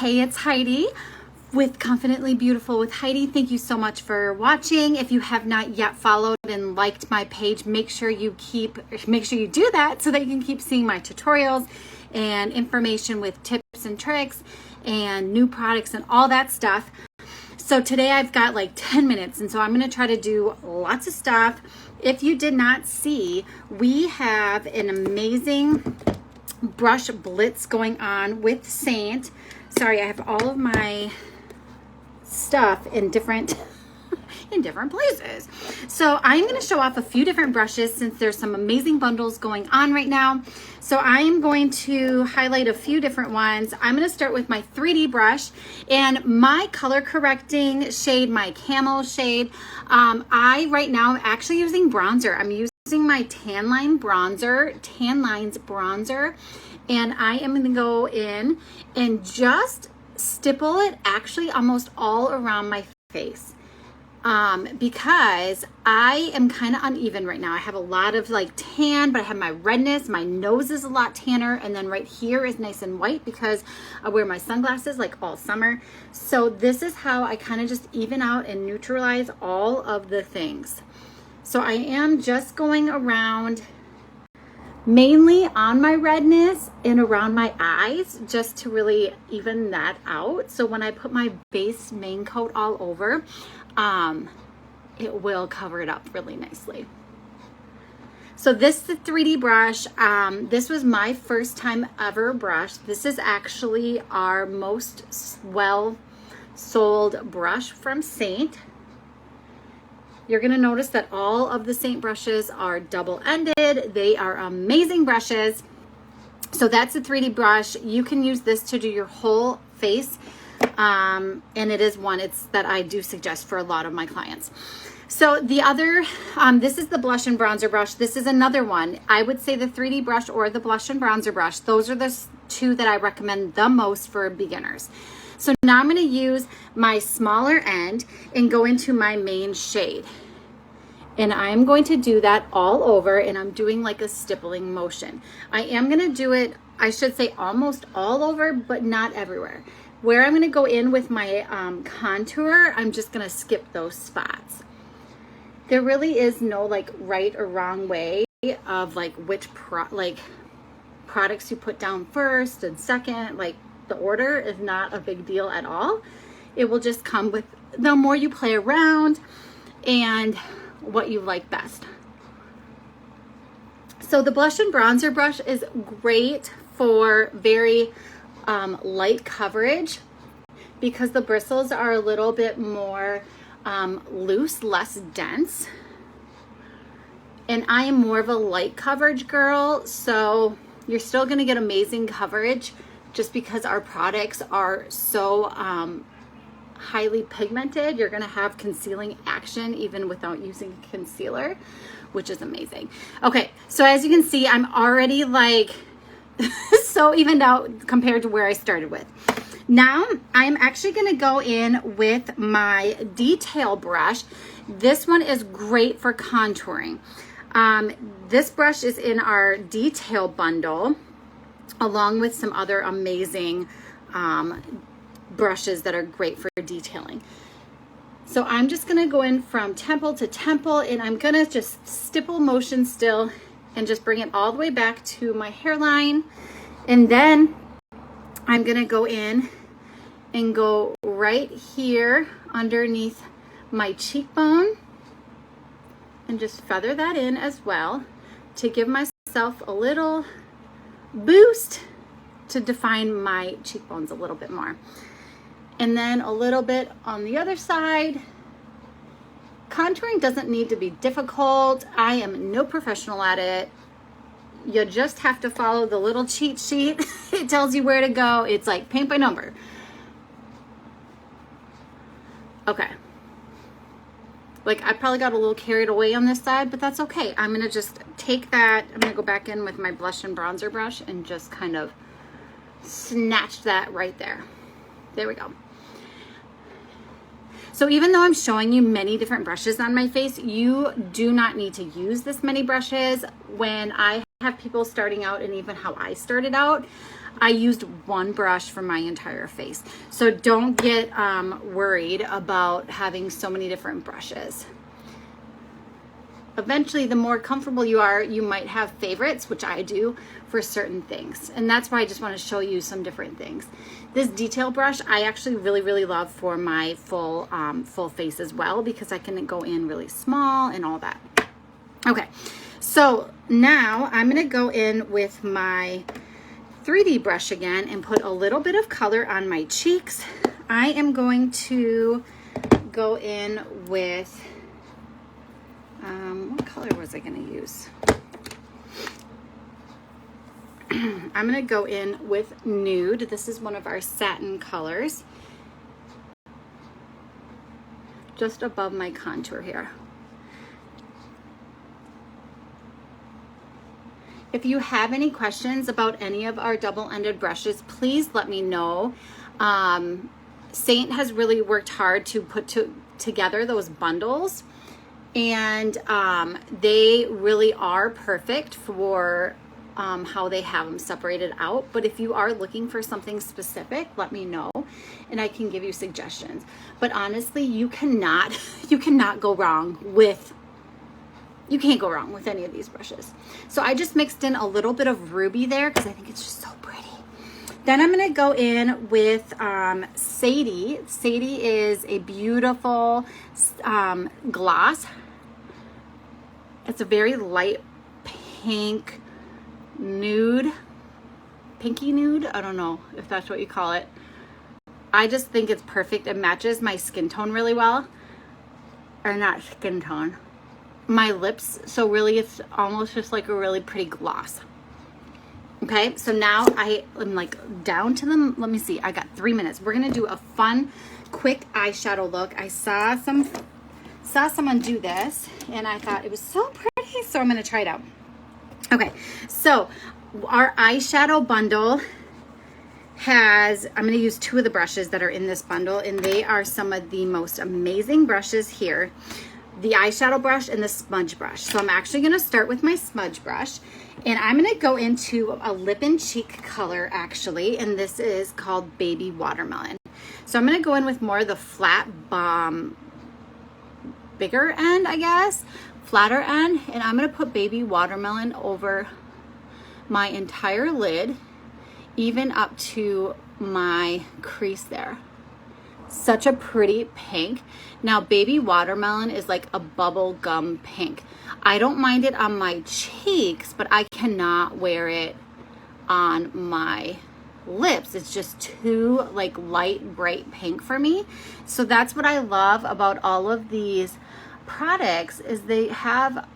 Hey, it's Heidi with Confidently Beautiful with Heidi. Thank you so much for watching. If you have not yet followed and liked my page, make sure you do that so that you can keep seeing my tutorials and information with tips and tricks and new products and all that stuff. So today I've got like 10 minutes, and so I'm going to try to do lots of stuff. If you did not see, we have an amazing brush blitz going on with Seint. Sorry, I have all of my stuff in different places. So I'm going to show off a few different brushes since there's some amazing bundles going on right now. So I am going to highlight a few different ones. I'm going to start with my 3D brush and my color correcting shade, my camel shade. Right now I'm actually using bronzer. I'm using my Tanline's bronzer, and I am going to go in and just stipple it actually almost all around my face. Because I am kind of uneven right now. I have a lot of like tan, but I have my redness. My nose is a lot tanner. And then right here is nice and white because I wear my sunglasses like all summer. So this is how I kind of just even out and neutralize all of the things. So I am just going around mainly on my redness and around my eyes just to really even that out. So when I put my base main coat all over, it will cover it up really nicely. So this is the 3D brush. This was my first time ever brush. This is actually our most well sold brush from Seint. You're going to notice that all of the Seint brushes are double-ended. They are amazing brushes. So that's a 3D brush. You can use this to do your whole face. And it is one that I do suggest for a lot of my clients. So the other, this is the Blush and Bronzer brush. This is another one. I would say the 3D brush or the Blush and Bronzer brush. Those are the two that I recommend the most for beginners. So now I'm going to use my smaller end and go into my main shade. And I'm going to do that all over, and I'm doing like a stippling motion. I am going to do it, I should say almost all over, but not everywhere. Where I'm going to go in with my contour, I'm just going to skip those spots. There really is no like right or wrong way of like which products you put down first and second. Like the order is not a big deal at all. It will just come with the more you play around and what you like best. So the Blush and Bronzer brush is great for very light coverage because the bristles are a little bit more loose, less dense. And I am more of a light coverage girl, so you're still going to get amazing coverage just because our products are so highly pigmented. You're going to have concealing action even without using concealer, which is amazing. Okay, so as you can see, I'm already like so evened out compared to where I started with. Now I'm actually going to go in with my detail brush. This one is great for contouring. This brush is in our detail bundle along with some other amazing brushes that are great for detailing. So I'm just going to go in from temple to temple, and I'm going to just stipple motion still and just bring it all the way back to my hairline. And then I'm going to go in and go right here underneath my cheekbone and just feather that in as well to give myself a little boost to define my cheekbones a little bit more. And then a little bit on the other side. Contouring doesn't need to be difficult. I am no professional at it. You just have to follow the little cheat sheet. It tells you where to go. It's like paint by number. Okay. Like I probably got a little carried away on this side, but that's okay. I'm going to just take that. I'm going to go back in with my Blush and Bronzer brush and just kind of snatch that right there. There we go. So even though I'm showing you many different brushes on my face, you do not need to use this many brushes. When I have people starting out and even how I started out, I used one brush for my entire face. So don't get worried about having so many different brushes. Eventually, the more comfortable you are, you might have favorites, which I do for certain things. And that's why I just want to show you some different things. This detail brush, I actually really love for my full face as well, because I can go in really small and all that. Okay, so now I'm going to go in with my 3D brush again and put a little bit of color on my cheeks. I am going to go in with, what color was I going to use? I'm going to go in with Nude. This is one of our satin colors. Just above my contour here. If you have any questions about any of our double-ended brushes, please let me know. Seint has really worked hard to put together those bundles, and they really are perfect for how they have them separated out. But if you are looking for something specific, let me know and I can give you suggestions. But honestly, you cannot go wrong with, you can't go wrong with any of these brushes. So I just mixed in a little bit of ruby there because I think it's just so pretty. Then I'm going to go in with Sadie. Sadie is a beautiful gloss. It's a very light pink nude, pinky nude. I don't know if that's what you call it. I just think it's perfect. It matches my skin tone really well. Or not skin tone, my lips. So really it's almost just like a really pretty gloss. Okay, so now I am like down to them. Let me see, I got 3 minutes. We're gonna do a fun, quick eyeshadow look. I saw someone do this and I thought it was so pretty, so I'm gonna try it out. Okay, so our eyeshadow bundle has, I'm going to use 2 of the brushes that are in this bundle, and they are some of the most amazing brushes here. The eyeshadow brush and the smudge brush. So I'm actually going to start with my smudge brush, and I'm going to go into a lip+cheek color actually, and this is called Baby Watermelon. So I'm going to go in with more of the flat bigger end, I guess, flatter end, and I'm going to put Baby Watermelon over my entire lid, even up to my crease there. Such a pretty pink. Now Baby Watermelon is like a bubble gum pink. I don't mind it on my cheeks, but I cannot wear it on my lips. It's just too like light bright pink for me. So that's what I love about all of these products, is they have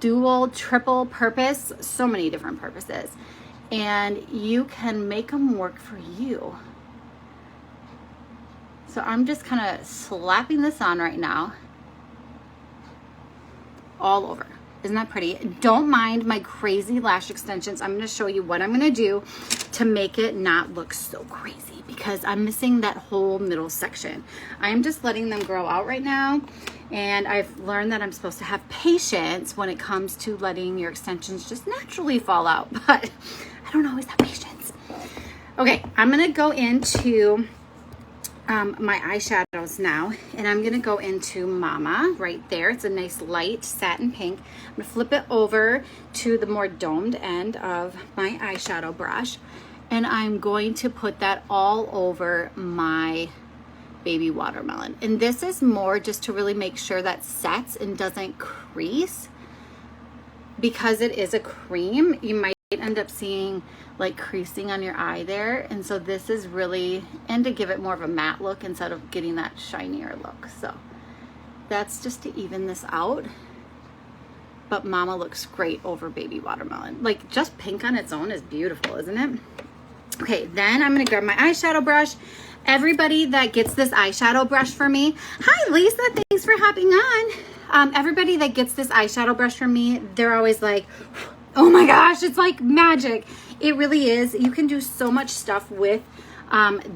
dual, triple purpose, so many different purposes, and you can make them work for you. So I'm just kind of slapping this on right now all over. Isn't that pretty? Don't mind my crazy lash extensions. I'm going to show you what I'm going to do to make it not look so crazy, because I'm missing that whole middle section. I'm just letting them grow out right now, and I've learned that I'm supposed to have patience when it comes to letting your extensions just naturally fall out, but I don't always have patience. Okay, I'm going to go into my eyeshadows now, and I'm going to go into Mama right there. It's a nice light satin pink. I'm going to flip it over to the more domed end of my eyeshadow brush, and I'm going to put that all over my Baby Watermelon. And this is more just to really make sure that sets and doesn't crease. Because it is a cream, you might end up seeing like creasing on your eye there, and so this is really, and to give it more of a matte look instead of getting that shinier look. So that's just to even this out. But Mama looks great over Baby Watermelon. Like just pink on its own is beautiful, isn't it? Okay, then I'm gonna grab my eyeshadow brush. Everybody that gets this eyeshadow brush for me, hi Lisa, thanks for hopping on. Everybody that gets this eyeshadow brush from me, they're always like, oh my gosh, it's like magic. It really is. You can do so much stuff with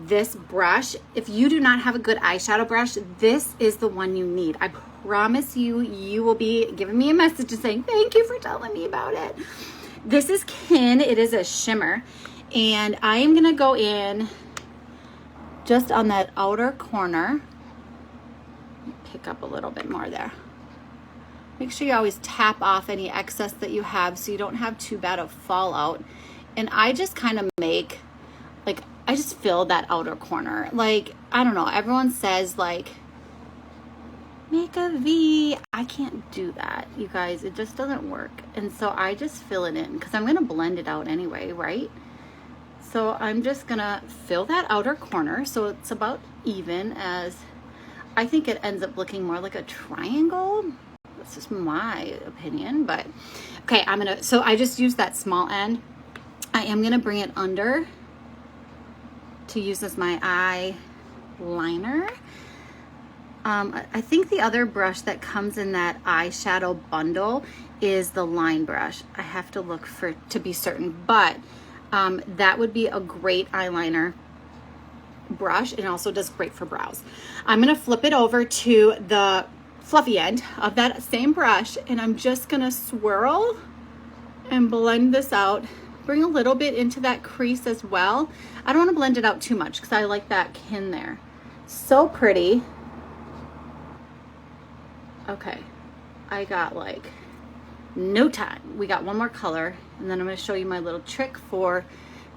this brush. If you do not have a good eyeshadow brush, this is the one you need. I promise you, you will be giving me a message and saying, thank you for telling me about it. This is Kin. It is a shimmer. And I am gonna go in just on that outer corner. Pick up a little bit more there. Make sure you always tap off any excess that you have so you don't have too bad of fallout. And I just kind of make, like, I just fill that outer corner. Like, I don't know, everyone says like, make a V. I can't do that, you guys. It just doesn't work. And so I just fill it in because I'm gonna blend it out anyway, right? So I'm just gonna fill that outer corner so it's about even, as I think it ends up looking more like a triangle. That's just my opinion, but okay, so I just used that small end. I am gonna bring it under to use as my eyeliner. I think the other brush that comes in that eyeshadow bundle is the line brush. I have to look to be certain, but that would be a great eyeliner brush, and also does great for brows. I'm gonna flip it over to the fluffy end of that same brush, and I'm just gonna swirl and blend this out. Bring a little bit into that crease as well. I don't want to blend it out too much because I like that kin there. So pretty. Okay, I got like no time. We got one more color, and then I'm going to show you my little trick for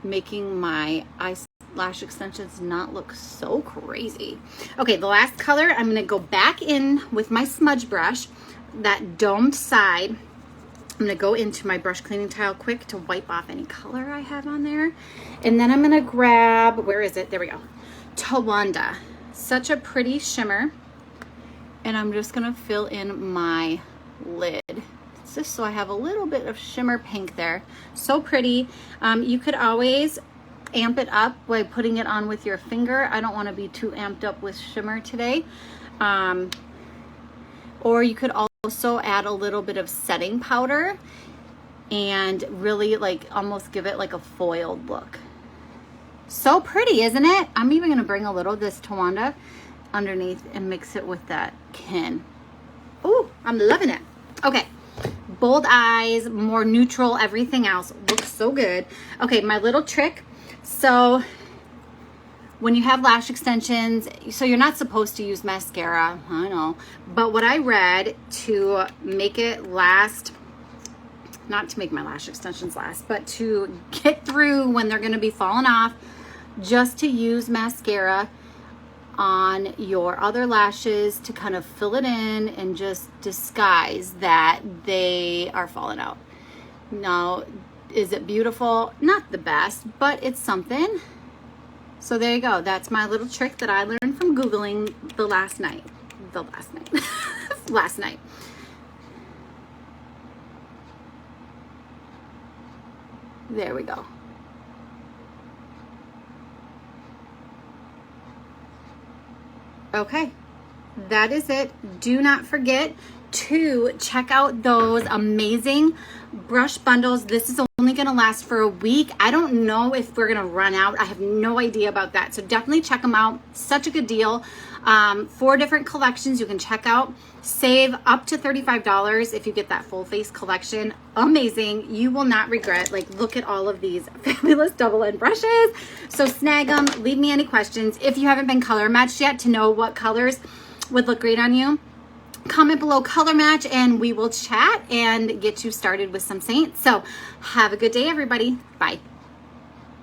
making my eyelash extensions not look so crazy. Okay, the last color, I'm going to go back in with my smudge brush, that domed side. I'm going to go into my brush cleaning tile quick to wipe off any color I have on there. And then I'm going to grab, where is it? There we go. Tawanda. Such a pretty shimmer. And I'm just going to fill in my lid. It's just so I have a little bit of shimmer pink there. So pretty. You could always amp it up by putting it on with your finger. I don't want to be too amped up with shimmer today. Or you could also add a little bit of setting powder and really like almost give it like a foiled look. So pretty, isn't it? I'm even going to bring a little of this Tawanda underneath and mix it with that kin. Ooh, I'm loving it. Okay, bold eyes, more neutral, everything else looks so good. Okay, my little trick. So when you have lash extensions, so you're not supposed to use mascara, I know, but what I read to make it last, not to make my lash extensions last, but to get through when they're gonna be falling off, just to use mascara on your other lashes to kind of fill it in and just disguise that they are falling out. Now, is it beautiful? Not the best, but it's something. So there you go. That's my little trick that I learned from Googling last night. Last night. There we go. Okay, that is it. Do not forget to check out those amazing brush bundles. This is only going to last for a week. I don't know if we're going to run out. I have no idea about that. So definitely check them out. Such a good deal. 4 different collections you can check out. Save up to $35 if you get that full face collection. Amazing. You will not regret. Like, look at all of these fabulous double end brushes. So snag them. Leave me any questions. If you haven't been color matched yet to know what colors would look great on you, comment below color match and we will chat and get you started with some Seint. So have a good day, everybody. Bye.